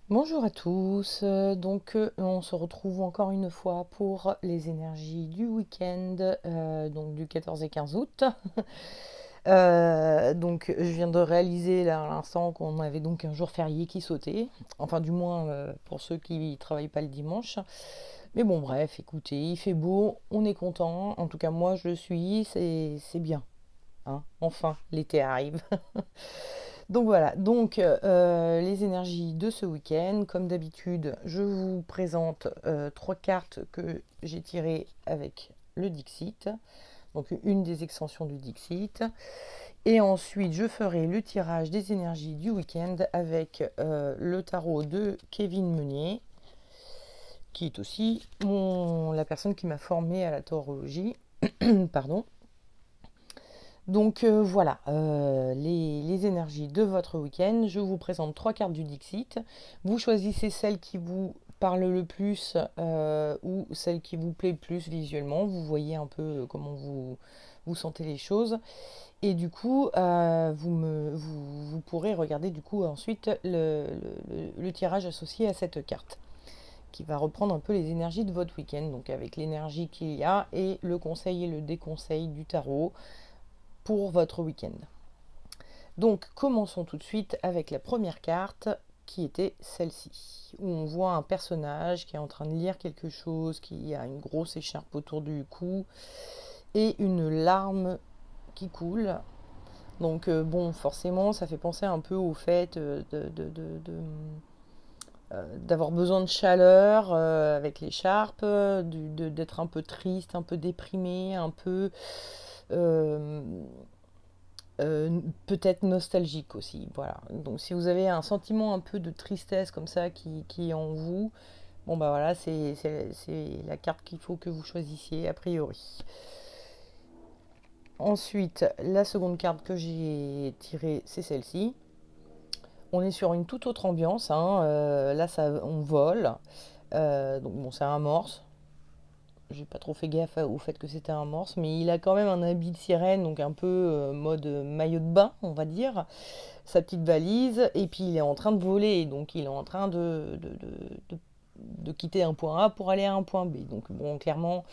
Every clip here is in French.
Bonjour à tous, on se retrouve encore une fois pour les énergies du week-end, donc du 14 et 15 août. Je viens de réaliser là à l'instant qu'on avait donc un jour férié qui sautait, enfin du moins pour ceux qui ne travaillent pas le dimanche. Mais bon bref, écoutez, il fait beau, on est content, en tout cas moi je le suis, c'est bien, hein. Enfin l'été arrive. Donc voilà, les énergies de ce week-end. Comme d'habitude, je vous présente trois cartes que j'ai tirées avec le Dixit, donc une des extensions du Dixit. Et ensuite, je ferai le tirage des énergies du week-end avec le tarot de Kevin Meunier, qui est aussi la personne qui m'a formée à la taurologie. Pardon. Voilà, les énergies de votre week-end. Je vous présente trois cartes du Dixit. Vous choisissez celle qui vous parle le plus ou celle qui vous plaît le plus visuellement. Vous voyez un peu comment vous sentez les choses. Et du coup, vous pourrez regarder du coup ensuite le tirage associé à cette carte qui va reprendre un peu les énergies de votre week-end, donc avec l'énergie qu'il y a et le conseil et le déconseil du tarot pour votre week-end. Donc commençons tout de suite avec la première carte qui était celle-ci, où on voit un personnage qui est en train de lire quelque chose, qui a une grosse écharpe autour du cou et une larme qui coule. Bon, forcément, ça fait penser un peu au fait d'avoir besoin de chaleur avec l'écharpe, d'être un peu triste, un peu déprimé, un peu euh, peut-être nostalgique aussi. Voilà. Donc si vous avez un sentiment un peu de tristesse comme ça qui est en vous, bon bah voilà, c'est la carte qu'il faut que vous choisissiez a priori. Ensuite, la seconde carte que j'ai tirée, c'est celle-ci. On est sur une toute autre ambiance, hein. Là, on vole. Donc bon, c'est un morse. J'ai pas trop fait gaffe au fait que c'était un morse, mais il a quand même un habit de sirène, donc un peu mode maillot de bain, on va dire, sa petite valise, et puis il est en train de voler, donc il est en train de quitter un point A pour aller à un point B. Donc bon, clairement,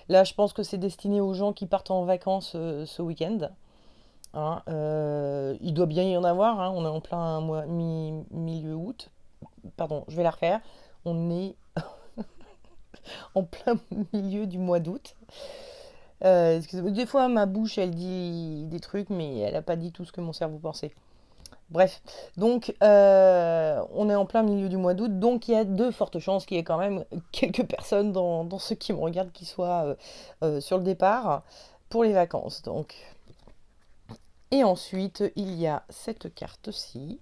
là je pense que c'est destiné aux gens qui partent en vacances ce week-end, hein. Il doit bien y en avoir, hein. On est en plein milieu août. Pardon, je vais la refaire. On est en plein milieu du mois d'août. Excusez-moi, des fois ma bouche elle dit des trucs, mais elle n'a pas dit tout ce que mon cerveau pensait. Bref, on est en plein milieu du mois d'août, donc il y a de fortes chances qu'il y ait quand même quelques personnes dans ceux qui me regardent qui soient sur le départ pour les vacances. Et ensuite, il y a cette carte-ci.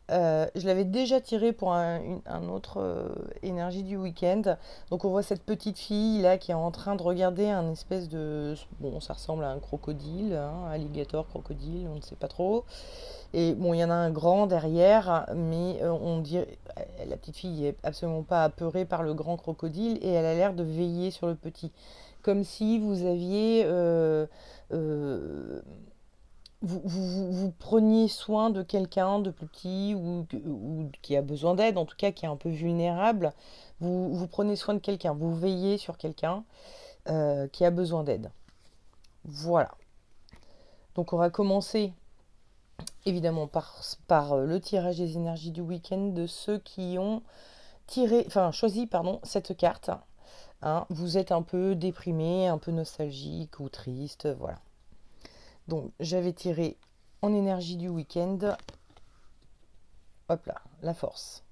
Je l'avais déjà tirée pour un autre énergie du week-end. Donc on voit cette petite fille là qui est en train de regarder un espèce de... Bon, ça ressemble à un crocodile, hein, alligator, crocodile, on ne sait pas trop. Et bon, il y en a un grand derrière, mais on dirait, la petite fille est absolument pas apeurée par le grand crocodile et elle a l'air de veiller sur le petit. Comme si vous aviez... euh, vous preniez soin de quelqu'un de plus petit ou qui a besoin d'aide, en tout cas qui est un peu vulnérable. Vous prenez soin de quelqu'un, vous veillez sur quelqu'un qui a besoin d'aide. Voilà. Donc on va commencer évidemment par le tirage des énergies du week-end de ceux qui ont choisi pardon, cette carte, hein. Vous êtes un peu déprimé, un peu nostalgique ou triste, voilà. Donc j'avais tiré en énergie du week-end, hop là, la force.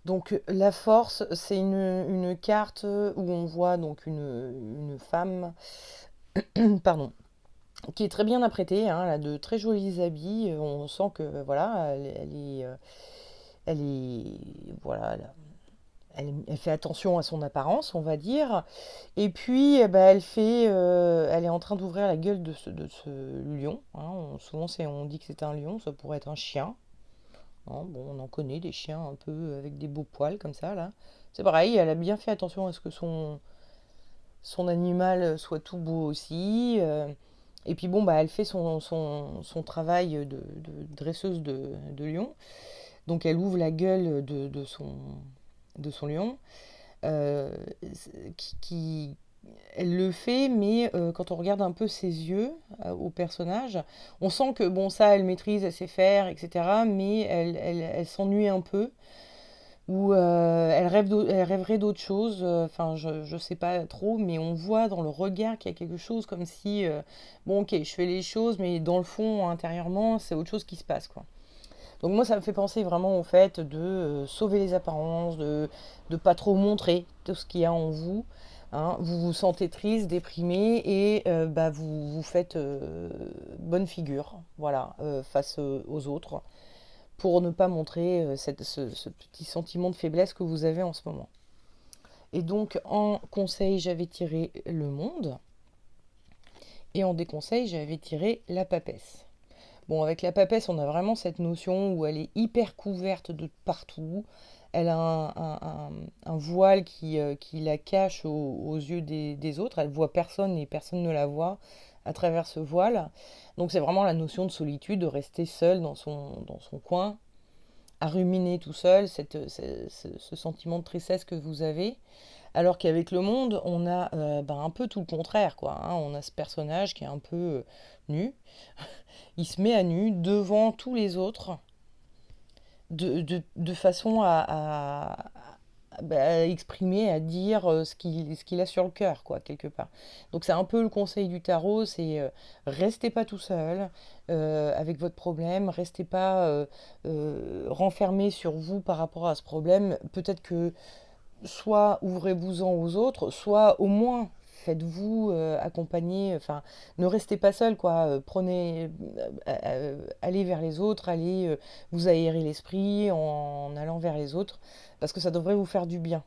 Donc la force, c'est une carte où on voit donc une femme, pardon, qui est très bien apprêtée, hein. Elle a de très jolis habits. On sent que voilà, elle est, voilà, elle fait attention à son apparence, on va dire. Et puis, eh ben, elle est en train d'ouvrir la gueule de ce lion, hein. Souvent, on dit que c'est un lion, ça pourrait être un chien, hein. Bon, on en connaît des chiens un peu avec des beaux poils comme ça, là. C'est pareil, elle a bien fait attention à ce que son animal soit tout beau aussi. Et puis bon, bah, elle fait son travail de dresseuse de lion. Donc elle ouvre la gueule de son lion, euh, qui, elle le fait, mais quand on regarde un peu ses yeux au personnage, on sent que bon, ça, elle maîtrise, elle sait faire, etc. Mais elle s'ennuie un peu, ou elle elle rêverait d'autre chose. Enfin, je sais pas trop, mais on voit dans le regard qu'il y a quelque chose comme si, bon, ok, je fais les choses, mais dans le fond, intérieurement, c'est autre chose qui se passe, quoi. Donc moi, ça me fait penser vraiment au fait de sauver les apparences, de pas trop montrer tout ce qu'il y a en vous. Hein. Vous vous sentez triste, déprimé et bah, vous faites bonne figure, voilà, face aux autres, pour ne pas montrer ce petit sentiment de faiblesse que vous avez en ce moment. Et donc en conseil, j'avais tiré le monde, et en déconseil, j'avais tiré la papesse. Bon, avec la papesse, on a vraiment cette notion où elle est hyper couverte de partout. Elle a un voile qui la cache aux yeux des autres. Elle voit personne et personne ne la voit à travers ce voile. Donc c'est vraiment la notion de solitude, de rester seul dans son coin, à ruminer tout seul, ce sentiment de tristesse que vous avez. Alors qu'avec le monde, on a un peu tout le contraire, quoi. Hein. On a ce personnage qui est un peu nu. Il se met à nu devant tous les autres de façon à exprimer, à dire ce qu'il a sur le cœur, quoi, quelque part. Donc c'est un peu le conseil du tarot, c'est restez pas tout seul avec votre problème, restez pas renfermé sur vous par rapport à ce problème. Peut-être que soit ouvrez-vous-en aux autres, soit au moins faites-vous accompagner, enfin, ne restez pas seul, quoi. Allez vers les autres, allez vous aérer l'esprit en allant vers les autres, parce que ça devrait vous faire du bien.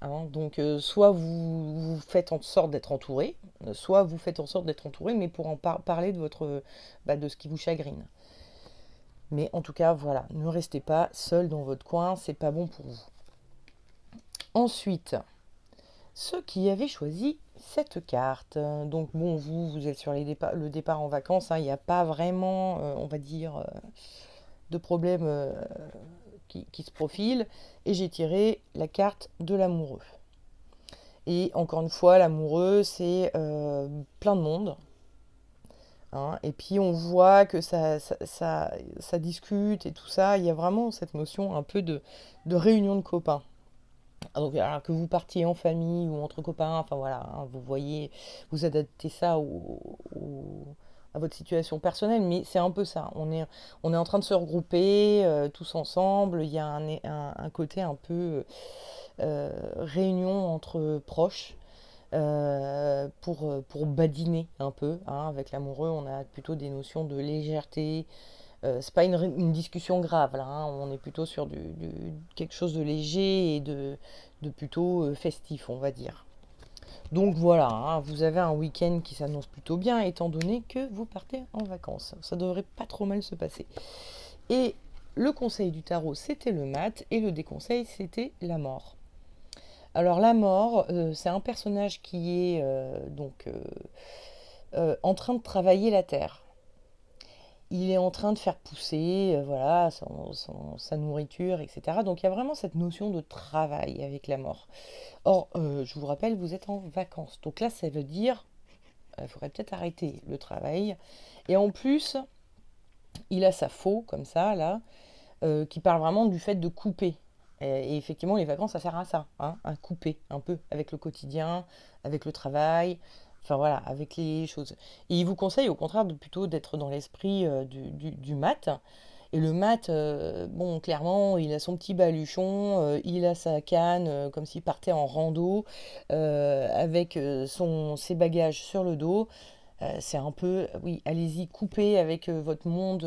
Hein. Donc, soit vous faites en sorte d'être entouré, soit vous faites en sorte d'être entouré, mais pour parler de de ce qui vous chagrine. Mais en tout cas, voilà, ne restez pas seul dans votre coin, c'est pas bon pour vous. Ensuite, ceux qui avaient choisi cette carte. Donc bon, vous êtes sur le départ en vacances, hein. Il n'y a pas vraiment, on va dire, de problème qui se profile. Et j'ai tiré la carte de l'amoureux. Et encore une fois, l'amoureux, c'est plein de monde. Hein. Et puis on voit que ça discute et tout ça. Il y a vraiment cette notion un peu de réunion de copains. Donc, alors que vous partiez en famille ou entre copains, enfin voilà, hein, vous voyez, vous adaptez ça à votre situation personnelle, mais c'est un peu ça. On est en train de se regrouper tous ensemble. Il y a un côté un peu réunion entre proches pour badiner un peu. Hein. Avec l'amoureux, on a plutôt des notions de légèreté. C'est pas une discussion grave là, hein. On est plutôt sur quelque chose de léger et de plutôt festif, on va dire. Donc voilà, hein, vous avez un week-end qui s'annonce plutôt bien étant donné que vous partez en vacances. Ça devrait pas trop mal se passer. Et le conseil du tarot, c'était le mat, et le déconseil, c'était la mort. Alors la mort, c'est un personnage qui est en train de travailler la terre. Il est en train de faire pousser voilà, sa nourriture, etc. Donc il y a vraiment cette notion de travail avec la mort. Or, je vous rappelle, vous êtes en vacances. Donc là, ça veut dire, il faudrait peut-être arrêter le travail. Et en plus, il a sa faux, comme ça, là, qui parle vraiment du fait de couper. Et effectivement, les vacances, ça sert à ça, hein, à couper un peu avec le quotidien, avec le travail, enfin voilà, avec les choses. Et il vous conseille au contraire plutôt d'être dans l'esprit du mat. Et le mat, bon, clairement, il a son petit baluchon, il a sa canne, comme s'il partait en rando, avec ses bagages sur le dos. C'est un peu, oui, allez-y, coupez avec votre monde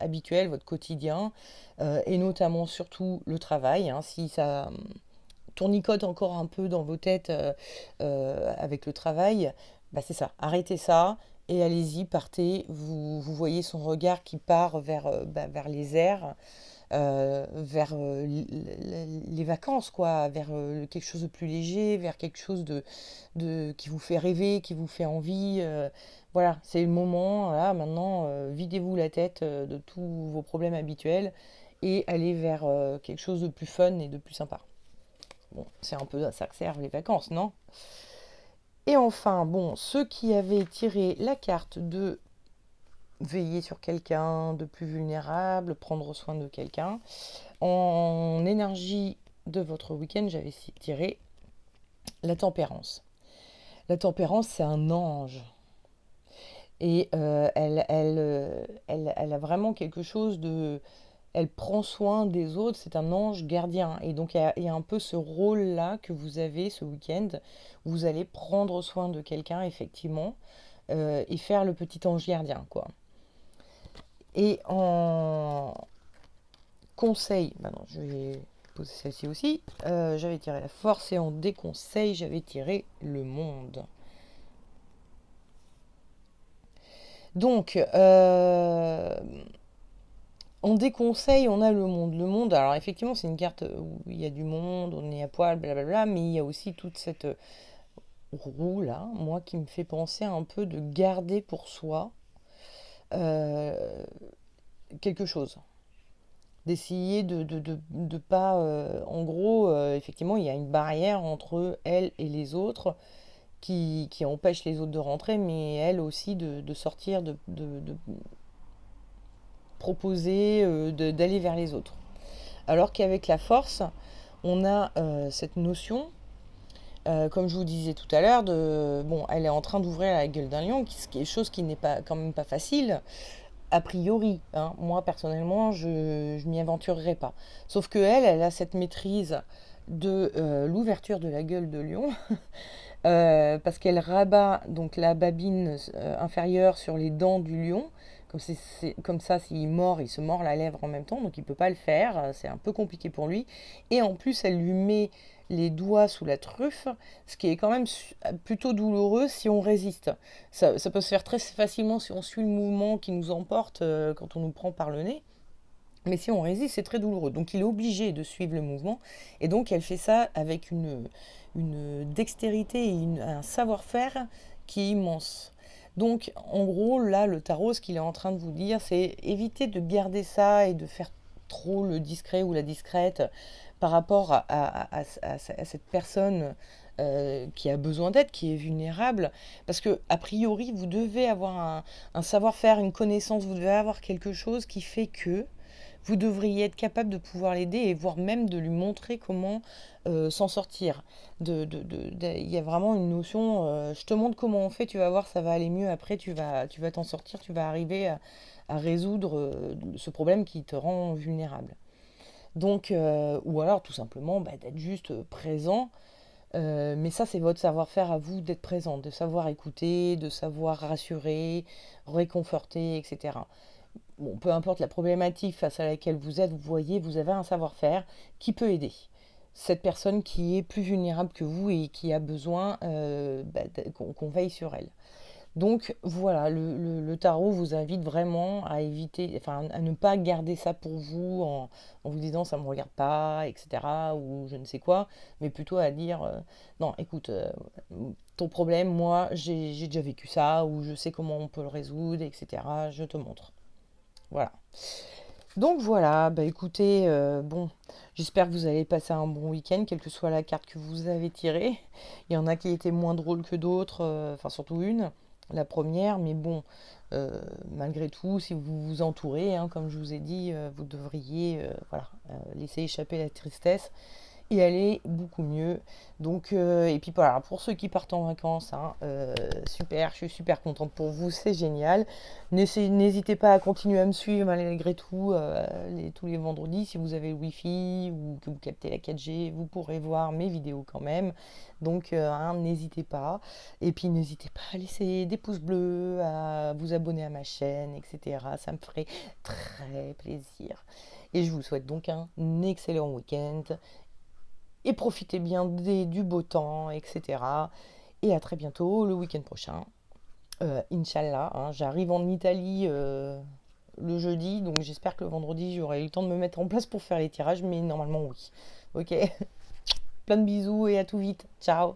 habituel, votre quotidien, et notamment surtout le travail. Hein, si ça tournicote encore un peu dans vos têtes avec le travail, bah c'est ça, arrêtez ça et allez-y, partez. Vous voyez son regard qui part vers les airs, vers les vacances, quoi, vers quelque chose de plus léger, vers quelque chose qui vous fait rêver, qui vous fait envie. Voilà, c'est le moment. Voilà, maintenant, videz-vous la tête de tous vos problèmes habituels et aller vers quelque chose de plus fun et de plus sympa. Bon, c'est un peu à ça que servent les vacances, non? Et enfin, bon, ceux qui avaient tiré la carte de veiller sur quelqu'un de plus vulnérable, prendre soin de quelqu'un, en énergie de votre week-end, j'avais tiré la tempérance. La tempérance, c'est un ange. Et elle a vraiment quelque chose de... Elle prend soin des autres, c'est un ange gardien. Et donc il y a un peu ce rôle-là que vous avez ce week-end. Vous allez prendre soin de quelqu'un, effectivement, et faire le petit ange gardien, quoi. Et en conseil, bah non, je vais poser celle-ci aussi. J'avais tiré la force et en déconseil, j'avais tiré le monde. Donc, en déconseil, on a le monde. Le monde, alors effectivement, c'est une carte où il y a du monde, on est à poil, blablabla, mais il y a aussi toute cette roue là, moi, qui me fait penser un peu de garder pour soi euh, quelque chose. D'essayer de pas. En gros, effectivement, il y a une barrière entre elle et les autres qui empêche les autres de rentrer, mais elle aussi de sortir, de proposer, d'aller vers les autres. Alors qu'avec la force, on a cette notion, comme je vous disais tout à l'heure, de bon, elle est en train d'ouvrir la gueule d'un lion, ce qui est chose qui n'est pas quand même pas facile, a priori. Hein. Moi personnellement, je m'y aventurerai pas. Sauf que elle a cette maîtrise de l'ouverture de la gueule de lion, parce qu'elle rabat donc la babine inférieure sur les dents du lion. Comme ça, s'il mord, il se mord la lèvre en même temps, donc il ne peut pas le faire, c'est un peu compliqué pour lui. Et en plus, elle lui met les doigts sous la truffe, ce qui est quand même plutôt douloureux si on résiste. Ça peut se faire très facilement si on suit le mouvement qui nous emporte quand on nous prend par le nez. Mais si on résiste, c'est très douloureux. Donc il est obligé de suivre le mouvement. Et donc elle fait ça avec une dextérité et un savoir-faire qui est immense. Donc en gros, là, le tarot, ce qu'il est en train de vous dire, c'est éviter de garder ça et de faire trop le discret ou la discrète par rapport à cette personne qui a besoin d'aide, qui est vulnérable. Parce que, a priori, vous devez avoir un savoir-faire, une connaissance, vous devez avoir quelque chose qui fait que vous devriez être capable de pouvoir l'aider et voire même de lui montrer comment s'en sortir. Il y a vraiment une notion, je te montre comment on fait, tu vas voir, ça va aller mieux après, tu vas t'en sortir, tu vas arriver à résoudre ce problème qui te rend vulnérable. Donc, ou alors tout simplement bah, d'être juste présent. Mais ça, c'est votre savoir-faire à vous d'être présent, de savoir écouter, de savoir rassurer, réconforter, etc. Bon, peu importe la problématique face à laquelle vous êtes, vous voyez, vous avez un savoir-faire qui peut aider cette personne qui est plus vulnérable que vous et qui a besoin qu'on veille sur elle. Donc voilà, le tarot vous invite vraiment à éviter, enfin à ne pas garder ça pour vous en vous disant ça me regarde pas, etc. ou je ne sais quoi, mais plutôt à dire non, écoute, ton problème, moi j'ai déjà vécu ça, ou je sais comment on peut le résoudre, etc. Je te montre. Voilà. Donc voilà, bah écoutez, bon, j'espère que vous allez passer un bon week-end, quelle que soit la carte que vous avez tirée. Il y en a qui étaient moins drôles que d'autres, enfin surtout une, la première, mais bon, malgré tout, si vous vous entourez, hein, comme je vous ai dit, vous devriez voilà, laisser échapper la tristesse et aller beaucoup mieux. Donc, et puis voilà, pour ceux qui partent en vacances, hein, super, je suis super contente pour vous, c'est génial. N'hésitez pas à continuer à me suivre malgré tout, tous les vendredis. Si vous avez le Wi-Fi ou que vous captez la 4G, vous pourrez voir mes vidéos quand même. Donc, hein, n'hésitez pas. Et puis, n'hésitez pas à laisser des pouces bleus, à vous abonner à ma chaîne, etc. Ça me ferait très plaisir. Et je vous souhaite donc un excellent week-end et profitez bien du beau temps, etc. Et à très bientôt, le week-end prochain. Inch'Allah, hein, j'arrive en Italie le jeudi, donc j'espère que le vendredi, j'aurai eu le temps de me mettre en place pour faire les tirages, mais normalement oui. Ok, plein de bisous et à tout vite. Ciao.